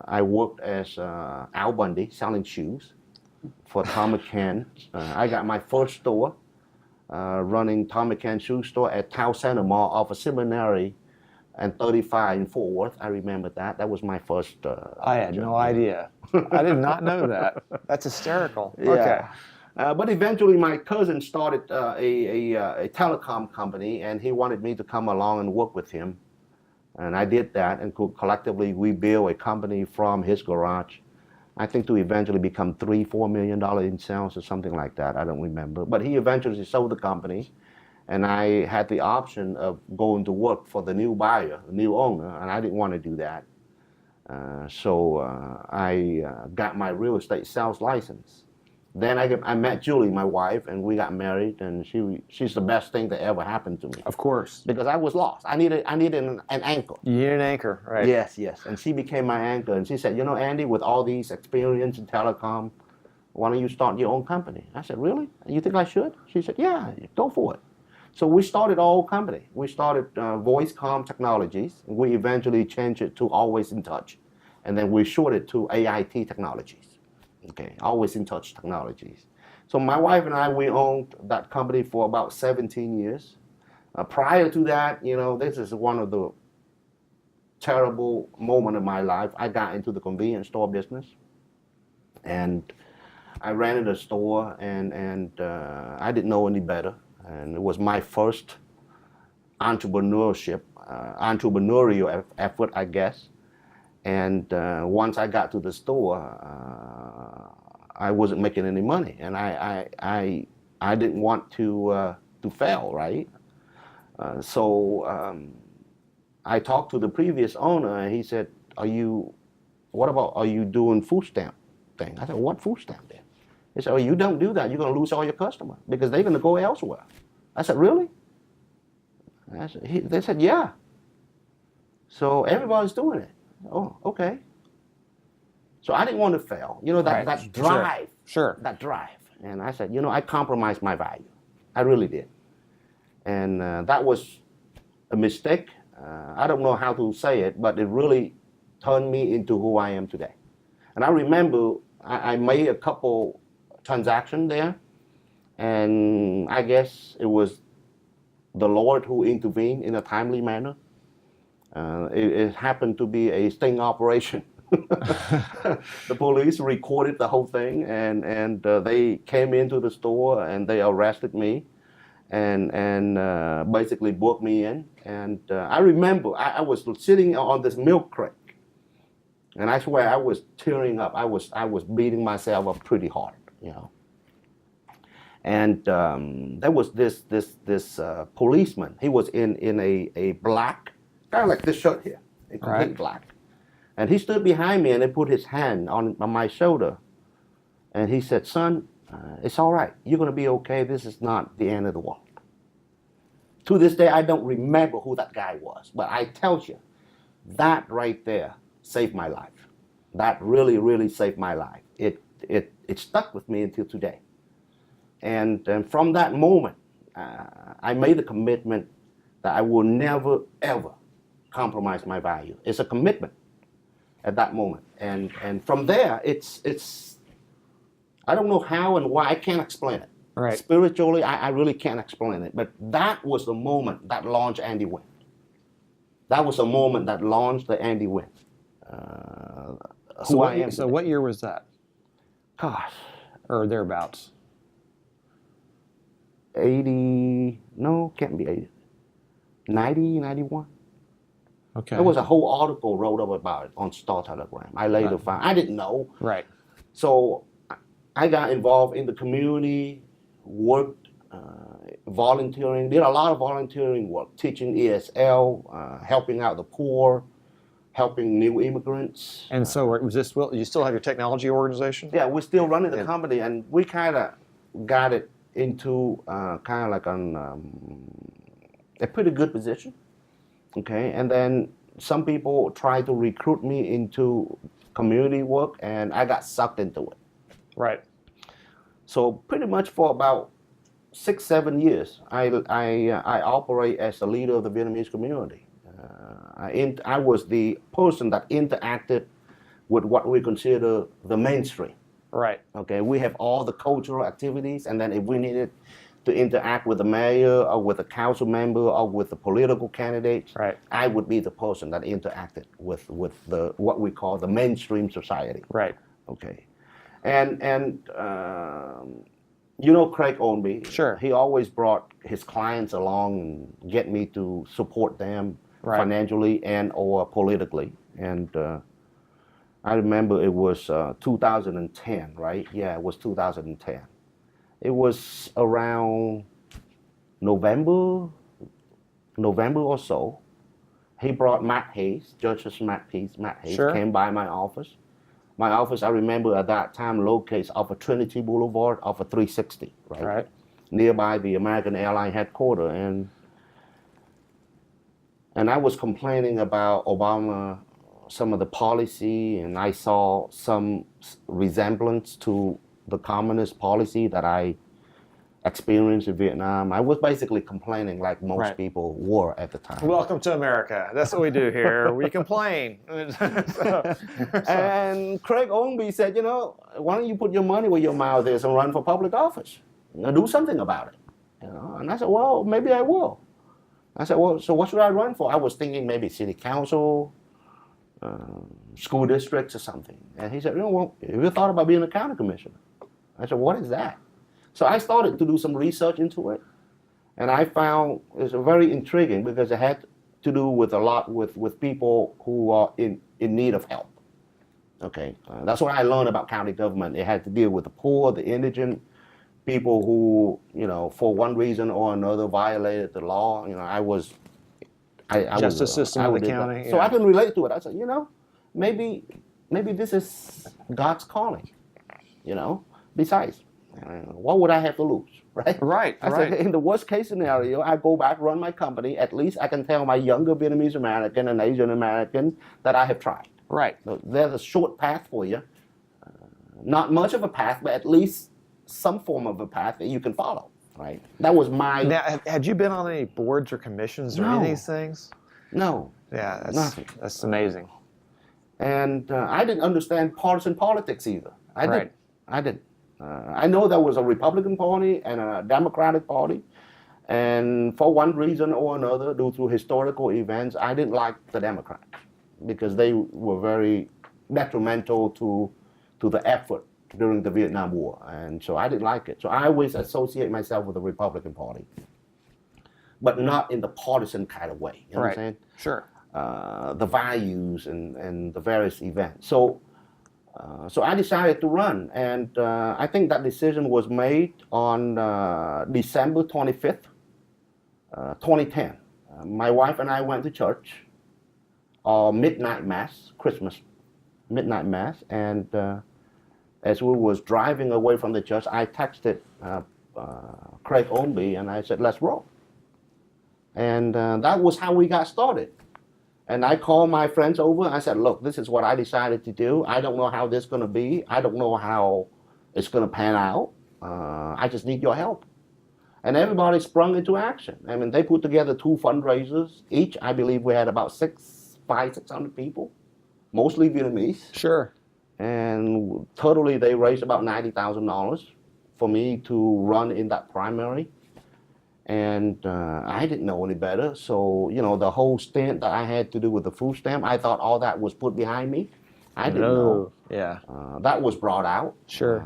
S3: I worked as Al Bundy selling shoes for Tom McCann. I got my first store running Tom McCann shoe store at Town Center Mall off a seminary and 35 in Fort Worth. I remember that. That was my first.
S2: I had no idea. I did not know that. That's hysterical.
S3: Yeah.
S2: Okay.
S3: But eventually, my cousin started a telecom company, and he wanted me to come along and work with him. And I did that, and collectively, we built a company from his garage, I think, to eventually become $3-4 million in sales or something like that. I don't remember. But he eventually sold the company, and I had the option of going to work for the new buyer, the new owner, and I didn't want to do that. So I got my real estate sales license. Then I met Julie, my wife, and we got married, and she's the best thing that ever happened to me.
S2: Of course.
S3: Because I was lost. I needed an anchor.
S2: You need an anchor, right?
S3: Yes. And she became my anchor, and she said, you know, Andy, with all these experience in telecom, why don't you start your own company? I said, really? You think I should? She said, yeah, go for it. So we started our own company. We started Voice Comm Technologies. We eventually changed it to Always in Touch, and then we shorted to AIT Technologies. Okay, Always in Touch Technologies. So my wife and I, we owned that company for about 17 years. Prior to that, you know, this is one of the terrible moments of my life. I got into the convenience store business, and I rented a store, and I didn't know any better. And it was my first entrepreneurial effort, I guess. And once I got to the store, I wasn't making any money, and I didn't want to fail, right? So I talked to the previous owner, and he said, are you doing food stamp thing? I said, what food stamp then? He said, oh, you don't do that, you're going to lose all your customers because they're going to go elsewhere. I said, really? They said, yeah. So everybody's doing it. Oh, okay. So I didn't want to fail. You know, that drive.
S2: Sure.
S3: That drive. And I said, you know, I compromised my value. I really did. And that was a mistake. I don't know how to say it, but it really turned me into who I am today. And I remember I made a couple transactions there, and I guess it was the Lord who intervened in a timely manner. It happened to be a sting operation. The police recorded the whole thing, and they came into the store and they arrested me, and basically brought me in. And I remember I was sitting on this milk crate, and I swear I was tearing up. I was beating myself up pretty hard, you know. And there was this policeman. He was in a black, kind of like this shirt here, a complete black. And he stood behind me and he put his hand on my shoulder. And he said, son, it's all right. You're going to be okay. This is not the end of the world. To this day, I don't remember who that guy was. But I tell you, that right there saved my life. That really, really saved my life. It stuck with me until today. And from that moment, I made a commitment that I will never, ever compromise my value. It's a commitment at that moment. And from there, it's I don't know how and why. I can't explain it.
S2: Right.
S3: Spiritually, I really can't explain it. But that was the moment that launched Andy Nguyen. That was the moment that launched the Andy Nguyen.
S2: So what year was that?
S3: Gosh.
S2: Or thereabouts?
S3: 80, no, can't be 80. 90, 91.
S2: Okay.
S3: There was a whole article wrote up about it on Star Telegram. I later found, I didn't know.
S2: Right.
S3: So I got involved in the community, worked, volunteering, did a lot of volunteering work, teaching ESL, helping out the poor, helping new immigrants.
S2: And so was this, you still have your technology organization?
S3: Yeah, we're still running the company, and we kind of got it into kind of like a pretty good position. Okay, and then some people tried to recruit me into community work, and I got sucked into it.
S2: Right.
S3: So pretty much for about 6, 7 years, I operate as the leader of the Vietnamese community. I was the person that interacted with what we consider the mainstream.
S2: Right.
S3: Okay, we have all the cultural activities, and then if we needed to interact with the mayor or with a council member or with the political candidates,
S2: Right.
S3: I would be the person that interacted with the what we call the mainstream society.
S2: Right.
S3: Okay, and you know Craig Ownby.
S2: Sure.
S3: He always brought his clients along and get me to support them
S2: Right.
S3: financially and or politically. And I remember it was 2010, right? Yeah, it was 2010. It was around November or so. He brought Matt Hayes, Justice Matt Hayes.
S2: Sure.
S3: Came by my office. My office, I remember at that time, locates off of Trinity Boulevard, off of 360, right?
S2: Right.
S3: Nearby the American Airlines headquarters. And I was complaining about Obama, some of the policy, and I saw some resemblance to the communist policy that I experienced in Vietnam. I was basically complaining like most
S2: Right.
S3: people were at the time.
S2: Welcome to America. That's what we do here. We complain.
S3: And Craig Ownby said, you know, why don't you put your money where your mouth is and run for public office? You know, do something about it. You know? And I said, well, maybe I will. I said, well, so what should I run for? I was thinking maybe city council, school districts or something. And he said, you know, well, have you thought about being a county commissioner? I said, what is that? So I started to do some research into it. And I found it's very intriguing because it had to do with a lot with people who are in need of help. Okay, that's what I learned about county government. It had to deal with the poor, the indigent, people who, you know, for one reason or another violated the law. You know, I was
S2: Justice system of the county.
S3: So
S2: yeah.
S3: I can relate to it. I said, you know, maybe this is God's calling. You know, besides, what would I have to lose, right?
S2: Right.
S3: I
S2: Right.
S3: said, in the worst case scenario, I go back, run my company. At least I can tell my younger Vietnamese American and Asian American that I have tried.
S2: Right.
S3: So there's a short path for you. Not much of a path, but at least some form of a path that you can follow, right? That was my...
S2: Now, had you been on any boards or commissions or any of
S3: No.
S2: these things?
S3: No.
S2: Yeah,
S3: Nothing.
S2: That's amazing.
S3: And I didn't understand partisan politics either. I
S2: Right.
S3: didn't. I know there was a Republican Party and a Democratic Party. And for one reason or another, due to historical events, I didn't like the Democrats because they were very detrimental to the effort during the Vietnam War. And so I didn't like it. So I always associate myself with the Republican Party, but not in the partisan kind of way. You know what I'm saying?
S2: Sure.
S3: The values and the various events. So I decided to run, and I think that decision was made on December 25th, 2010. My wife and I went to church, midnight mass, Christmas midnight mass, and as we was driving away from the church, I texted Craig Ownby, and I said, let's roll. And that was how we got started. And I called my friends over. I said, look, this is what I decided to do. I don't know how this is going to be. I don't know how it's going to pan out. I just need your help. And everybody sprung into action. I mean, they put together 2 fundraisers. Each, I believe we had about 600 people, mostly Vietnamese.
S2: Sure.
S3: And totally they raised about $90,000 for me to run in that primary. And I didn't know any better. So, you know, the whole stint that I had to do with the food stamp, I thought all that was put behind me. I didn't know.
S2: Yeah.
S3: That was brought out.
S2: Sure.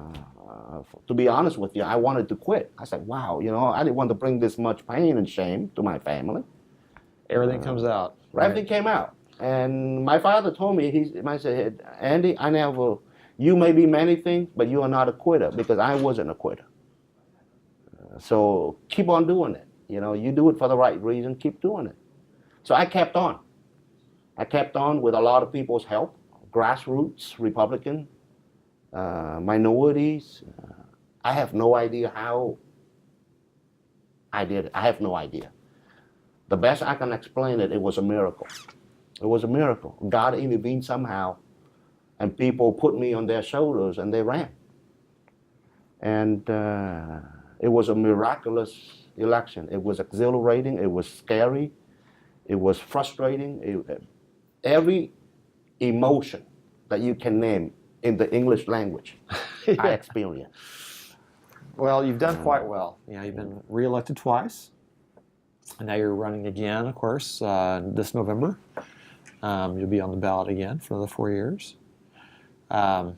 S3: To be honest with you, I wanted to quit. I said, wow, you know, I didn't want to bring this much pain and shame to my family.
S2: Everything comes out.
S3: Everything came out. And my father told me, he said, Andy, you may be many things, but you are not a quitter, because I wasn't a quitter. So keep on doing it. You know, you do it for the right reason, keep doing it. So I kept on. I kept on with a lot of people's help, grassroots, Republican, minorities. I have no idea how I did it. I have no idea. The best I can explain it, it was a miracle. It was a miracle. God intervened somehow, and people put me on their shoulders, and they ran. And It was a miraculous election. It was exhilarating. It was scary. It was frustrating. Every emotion that you can name in the English language, I experienced.
S2: Well, you've done quite well. You've been reelected twice, and now you're running again, of course, this November. You'll be on the ballot again for another 4 years. What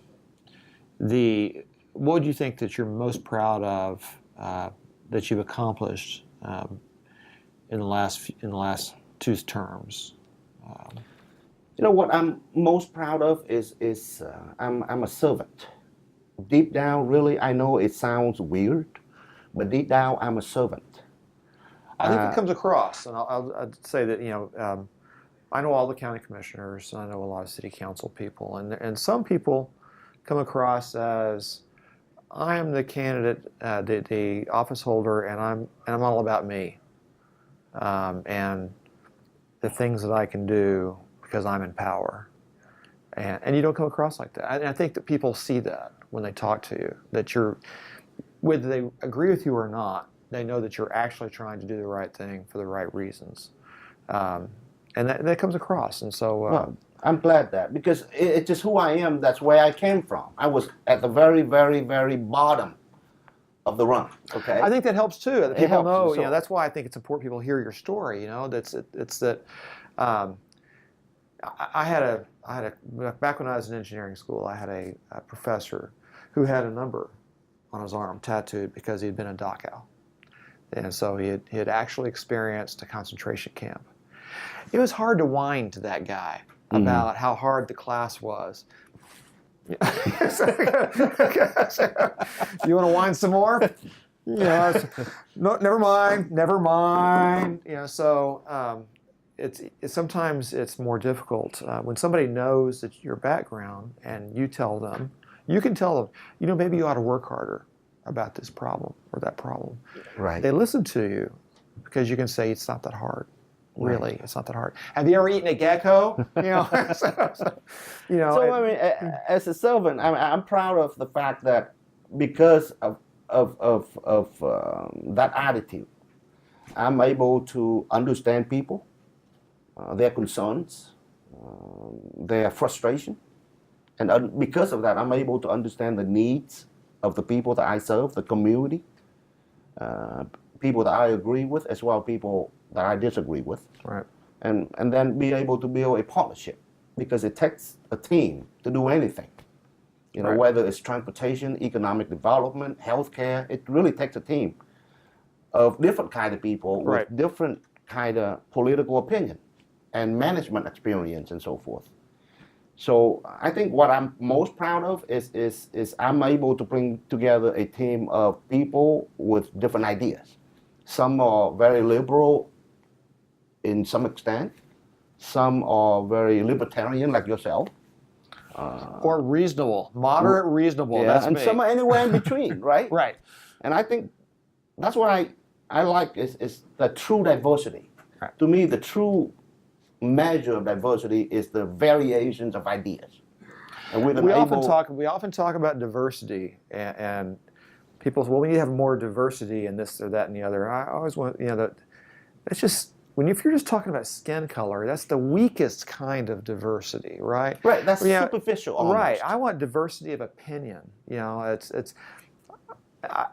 S2: do you think that you're most proud of that you've accomplished in the last two terms?
S3: You know what I'm most proud of is I'm a servant. Deep down, really, I know it sounds weird, but deep down, I'm a servant.
S2: I think it comes across, and I'd say that I know all the county commissioners, and I know a lot of city council people, and some people come across as I am the candidate, the office holder, and I'm all about me, and the things that I can do because I'm in power, and you don't come across like that. And I think that people see that when they talk to you, that whether they agree with you or not, they know that you're actually trying to do the right thing for the right reasons, and that comes across. And so,
S3: well, I'm glad that, because it's just who I am. That's where I came from. I was at the very, very, very bottom of the run. Okay.
S2: I think that helps too. That people know.
S3: So.
S2: That's why I think it's important people hear your story. It's that. I had a back when I was in engineering school, I had a professor who had a number on his arm tattooed because he had been in Dachau, and so he had actually experienced a concentration camp. It was hard to whine to that guy about how hard the class was. You want to whine some more? No, never mind. It's sometimes it's more difficult when somebody knows that your background and you can tell them, maybe you ought to work harder about this problem or that problem.
S3: Right.
S2: They listen to you because you can say it's not that hard. Really, it's not that hard. Have you ever eaten a gecko?
S3: So I mean, as a servant, I'm proud of the fact that because of that attitude, I'm able to understand people, their concerns, their frustration, and because of that, I'm able to understand the needs of the people that I serve, the community, people that I agree with, as well as people that I disagree with,
S2: right?
S3: And then be able to build a partnership, because it takes a team to do anything.
S2: Right.
S3: Whether it's transportation, economic development, healthcare, it really takes a team of different kind of people with different kind of political opinion and management experience and so forth. So I think what I'm most proud of is I'm able to bring together a team of people with different ideas. Some are very liberal in some extent. Some are very libertarian, like yourself.
S2: Or reasonable, moderate reasonable.
S3: Yeah,
S2: that's
S3: and
S2: me.
S3: some are anywhere in between, right?
S2: Right.
S3: And I think that's what I like is the true diversity.
S2: Right.
S3: To me, the true measure of diversity is the variations of ideas. And
S2: we often talk about diversity and people say, well, we need to have more diversity in this or that and the other. I always want, that it's just, if you're just talking about skin color, that's the weakest kind of diversity, right?
S3: Right, that's superficial almost.
S2: Right, I want diversity of opinion.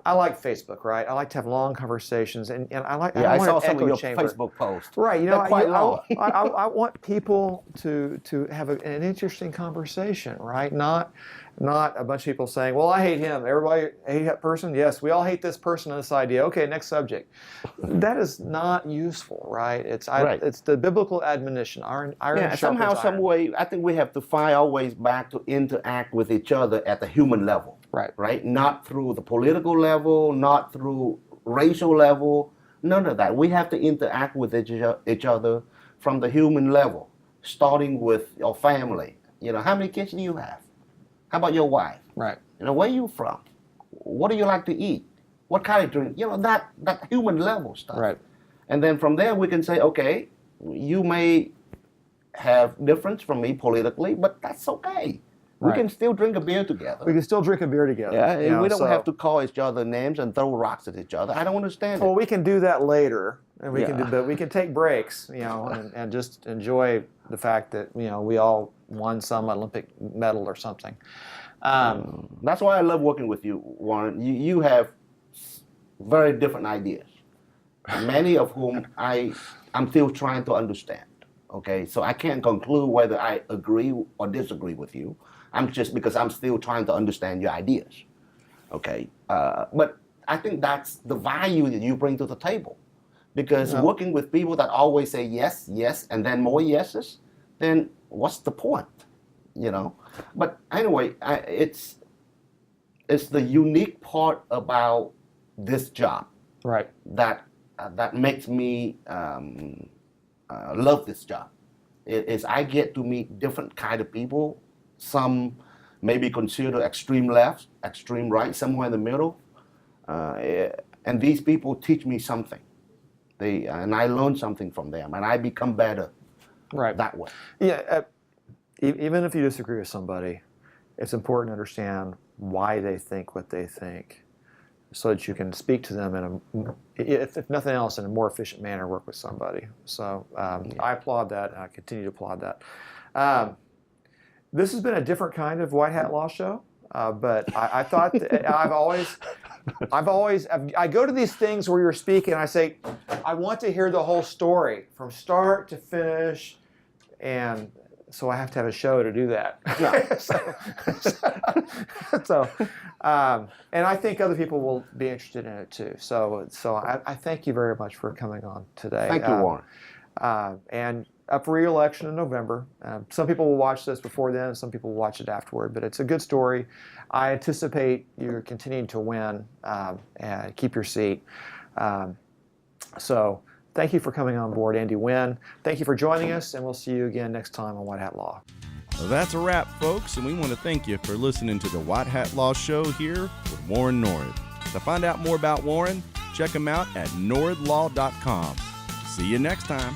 S2: I like Facebook, right? I like to have long conversations, and I like.
S3: Yeah, I saw some of your
S2: chamber.
S3: Facebook posts.
S2: Right,
S3: They're quite long.
S2: I want people to have an interesting conversation, right? Not a bunch of people saying, "Well, I hate him. Everybody hate that person." Yes, we all hate this person and this idea. Okay, next subject. That is not useful, right? It's the biblical admonition. Iron
S3: somehow, some way, I think we have to find our ways back to interact with each other at the human level. Right? Not through the political level, not through racial level, none of that. We have to interact with each other from the human level, starting with your family. How many kids do you have? How about your wife?
S2: Right.
S3: Where are you from? What do you like to eat? What kind of drink? That human level stuff.
S2: Right.
S3: And then from there we can say, okay, you may have difference from me politically, but that's okay. We
S2: Right.
S3: can still drink a beer together.
S2: We can still drink a beer together.
S3: Yeah,
S2: you know,
S3: we don't
S2: so-
S3: have to call each other names and throw rocks at each other. I don't understand
S2: Well,
S3: it.
S2: we can do that later, and we can
S3: Yeah.
S2: do, but we can take breaks, and just enjoy the fact that we all won some Olympic medal or something.
S3: That's why I love working with you, Warren. You have very different ideas, many of whom I'm still trying to understand. Okay, so I can't conclude whether I agree or disagree with you. Because I'm still trying to understand your ideas. Okay, but I think that's the value that you bring to the table. Because working with people that always say yes, yes, and then more yeses, then what's the point? But anyway, it's the unique part about this job
S2: Right.
S3: that makes me love this job. Is I get to meet different kind of people. Some maybe consider extreme left, extreme right, somewhere in the middle, and these people teach me something. And I learn something from them, and I become better.
S2: Right.
S3: That way.
S2: Yeah. Even if you disagree with somebody, it's important to understand why they think what they think, so that you can speak to them if nothing else, in a more efficient manner, work with somebody. So I applaud that, and I continue to applaud that. This has been a different kind of White Hat Law Show, but I thought I go to these things where you're speaking, and I say, I want to hear the whole story from start to finish, and so I have to have a show to do that.
S3: Yeah.
S2: And I think other people will be interested in it too. So I thank you very much for coming on today.
S3: Thank you, Warren.
S2: And up for re-election in November. Some people will watch this before then, some people will watch it afterward, but it's a good story. I anticipate you're continuing to win and keep your seat. So thank you for coming on board, Andy Nguyen. Thank you for joining us, and we'll see you again next time on White Hat Law.
S1: Well, that's a wrap, folks, and we want to thank you for listening to the White Hat Law Show here with Warren Nord. To find out more about Warren, check him out at nordlaw.com. See you next time.